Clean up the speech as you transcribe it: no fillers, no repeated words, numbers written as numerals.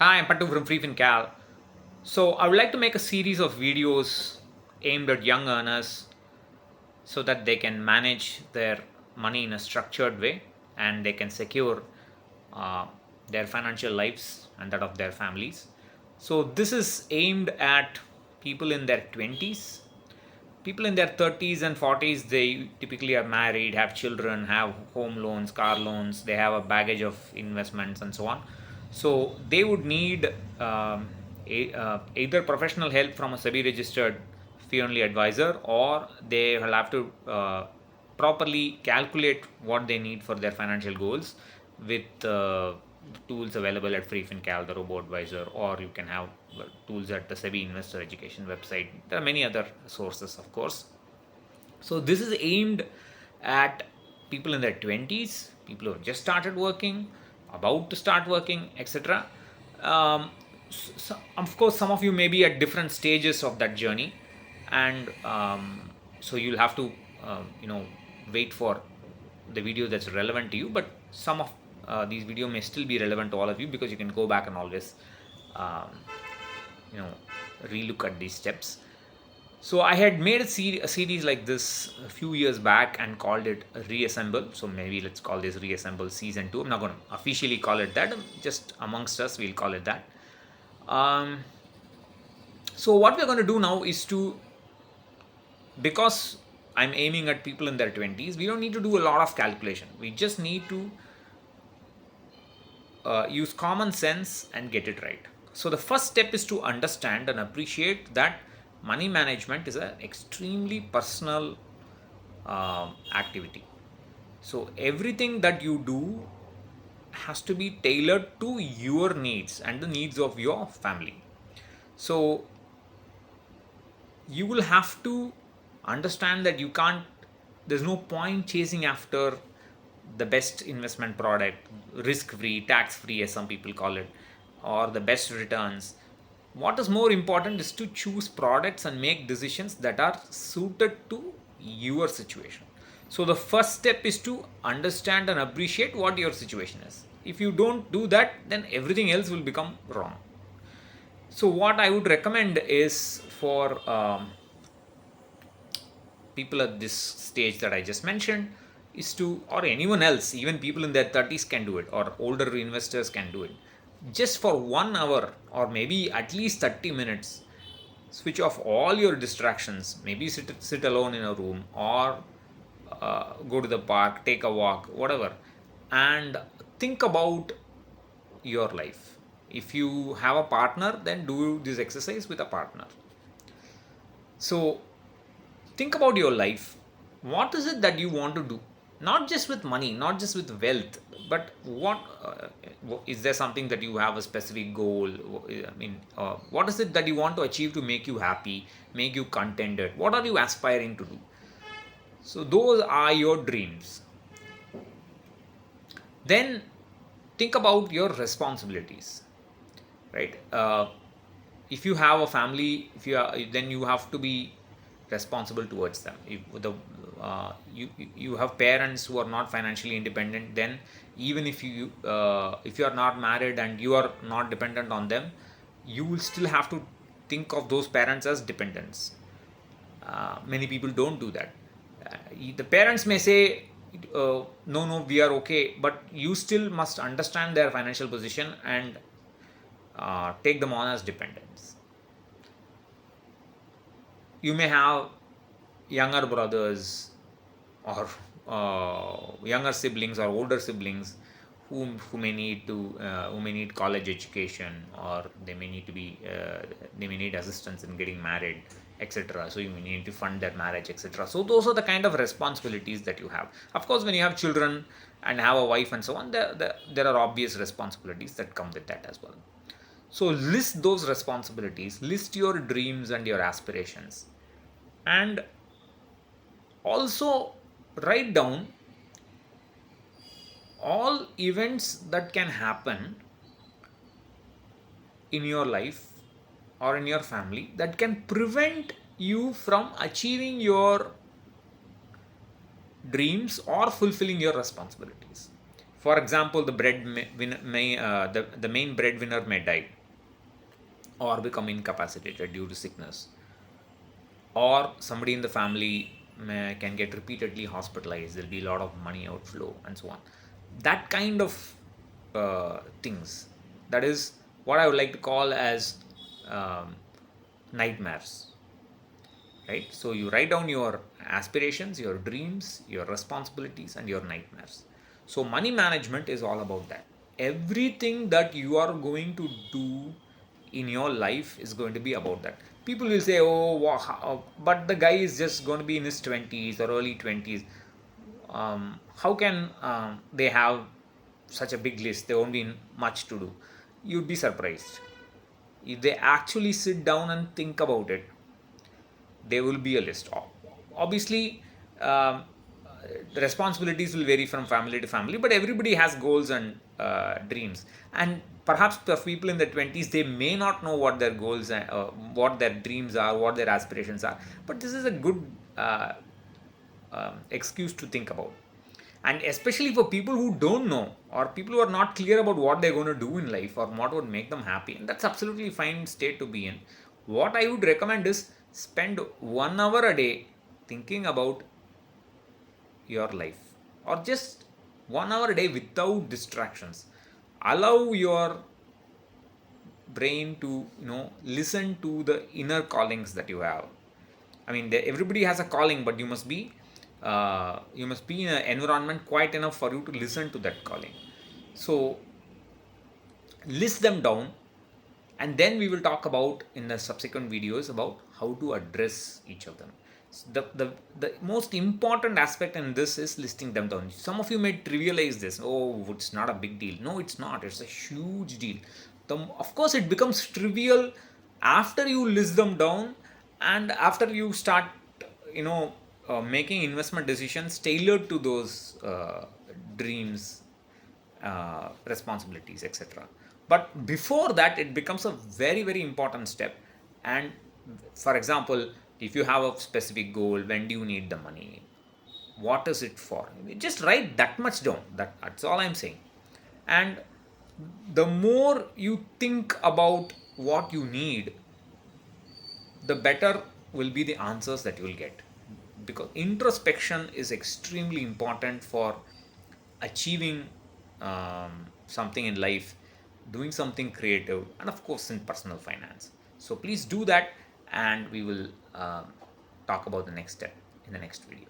Hi, I'm Pattu from FreeFinCal. So, I would like to make a series of videos aimed at young earners so that they can manage their money in a structured way and they can secure uh, their financial lives and that of their families. So, this is aimed at people in their 20s. People in their 30s and 40s, they typically are married, have children, have home loans, car loans, they have a baggage of investments and so on. So they would need either professional help from a SEBI registered fee only advisor, or they will have to properly calculate what they need for their financial goals with tools available at FreeFinCal, the Robo Advisor, or you can have tools at the SEBI Investor Education website. There are many other sources, of course. So this is aimed at people in their 20s, people who have just started working, about to start working, etc. Um, so of course, some of you may be at different stages of that journey, and so you'll have to, wait for the video that's relevant to you. But some of these video may still be relevant to all of you because you can go back and always, um, you know, relook at these steps. So I had made a series like this a few years back and called it Reassemble. So maybe let's call this Reassemble Season 2. I'm not going to officially call it that. Just amongst us, we'll call it that. Um, so what we're going to do now is to, because I'm aiming at people in their 20s, we don't need to do a lot of calculation. We just need to use common sense and get it right. So the first step is to understand and appreciate that money management is an extremely personal activity. So everything that you do has to be tailored to your needs and the needs of your family. So you will have to understand that you can't, there's no point chasing after the best investment product, risk free, tax free, as some people call it, or the best returns. What is more important is to choose products and make decisions that are suited to your situation. So the first step is to understand and appreciate what your situation is. If you don't do that, then everything else will become wrong. So what I would recommend is for people at this stage that I just mentioned is to, or anyone else, even people in their 30s can do it, or older investors can do it. Just for 1 hour or maybe at least 30 minutes, switch off all your distractions. Maybe sit alone in a room, or go to the park, take a walk, whatever, and think about your life. If you have a partner, then do this exercise with a partner. So think about your life. What is it that you want to do? Not just with money, not just with wealth, but what is there something that you have a specific goal? I mean, what is it that you want to achieve to make you happy, make you contented? What are you aspiring to do? So those are your dreams. Then think about your responsibilities, right? If you have a family, if you are, then you have to be responsible towards them. If you have parents who are not financially independent, then even if you are not married and you are not dependent on them, you will still have to think of those parents as dependents. Many people don't do that. The parents may say, no, no, we are okay, but you still must understand their financial position and take them on as dependents. You may have younger brothers, or younger siblings or older siblings who may need to who may need college education, or they may need to be they may need assistance in getting married, etc. So you may need to fund their marriage, etc. So those are the kind of responsibilities that you have. Of course, when you have children and have a wife and so on, there are obvious responsibilities that come with that as well. So list those responsibilities, list your dreams and your aspirations, and also write down all events that can happen in your life or in your family that can prevent you from achieving your dreams or fulfilling your responsibilities. For example, the main breadwinner may die or become incapacitated due to sickness, or somebody in the family can get repeatedly hospitalized. There'll be a lot of money outflow and so on. That kind of things, that is what I would like to call as um, nightmares, right? So you write down your aspirations, your dreams, your responsibilities, and your nightmares. So money management is all about that. Everything that you are going to do in your life is going to be about that. People will say, oh, but the guy is just going to be in his 20s or early 20s. How can they have such a big list? There won't be much to do. You'd be surprised. If they actually sit down and think about it, there will be a list. Obviously, the responsibilities will vary from family to family, but everybody has goals and dreams. And perhaps for people in the 20s, they may not know what their goals and what their dreams are, what their aspirations are. But this is a good excuse to think about. And especially for people who don't know, or people who are not clear about what they're going to do in life or what would make them happy, and that's absolutely fine state to be in. What I would recommend is spend 1 hour a day thinking about your life, or just 1 hour a day without distractions. Allow your brain to listen to the inner callings that you have. I mean, everybody has a calling, but you must be in an environment quiet enough for you to listen to that calling. So list them down, and then we will talk about in the subsequent videos about how to address each of them. So the most important aspect in this is listing them down. Some of you may trivialize this. Oh, it's not a big deal. No, it's not. It's a huge deal. Of course, it becomes trivial after you list them down, and after you start, making investment decisions tailored to those dreams, responsibilities, etc. But before that, it becomes a very, very important step. And for example, if you have a specific goal, when do you need the money? What is it for? Just write that much down. That's all I'm saying. And the more you think about what you need, the better will be the answers that you will get. Because introspection is extremely important for achieving something in life, doing something creative, and of course in personal finance. So please do that, and we will talk about the next step in the next video.